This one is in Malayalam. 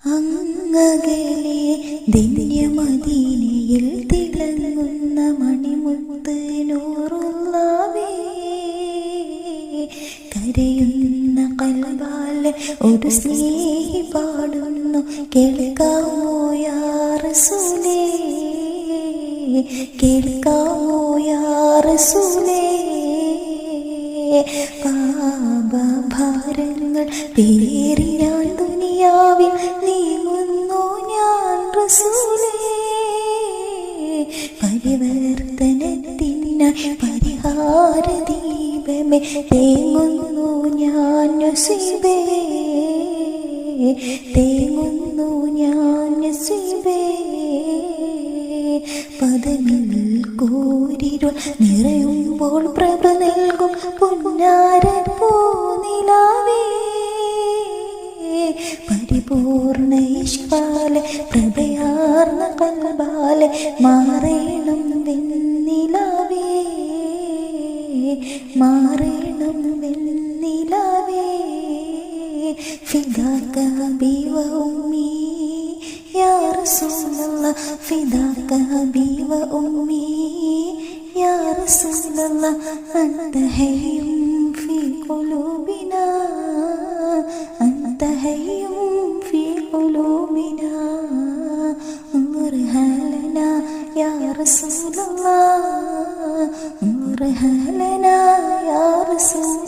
അങ്ങകലെ ദിവ്യമദീനയിൽ തിളങ്ങുന്ന മണിമുത്ത് നൂറുള്ളാവേ, കരയുന്ന ഖൽബാൽ ഒരു സ്നേഹി പാടുന്നു, കേൾക്കാമോ യാ റസൂലേ, കേൾക്കാമോ യാ റസൂലേ. പാപഭാരങ്ങൾ പേറി ഞാൻ ദുനിയാവിൽ നീങ്ങുന്നു ഞാൻ റസൂലേ, പരിവർത്തനത്തിനായി പരിഹാര ദീപമേ തേങ്ങുന്നു ഞാൻ നസീബേ, തേങ്ങുന്നു ഞാൻ നസീബേ. പദമിൽ കൂരിരുൾ നിറയുമ്പോൾ പ്രഭ നൽകും പുന്നാരൻ പൂനിലാവേ, പരിപൂർണ ഇഷ്കാലെ പ്രഭയാർന്ന ഖൽബാലെ മാറേണം വെണ്ണിലാവേ, മാറേണം വെണ്ണിലാവേ. ഫിദാക അബീ വ ഉമ്മീ യാ റസൂലല്ലാഹ്, ഫിദാക അബീ വ ഉമ്മീ യാ റസൂലല്ലാഹ്. അൻത ഹയ്യും ഫീ ഖുലൂബിനാ, അൻത ഹയ്യും ഫീ ഖുലൂബിനാ. ഉർഹാ ലനാ യാ റസൂലല്ലാഹ്, ഉർഹാ ലനാ യാ റസൂലല്ലാഹ്.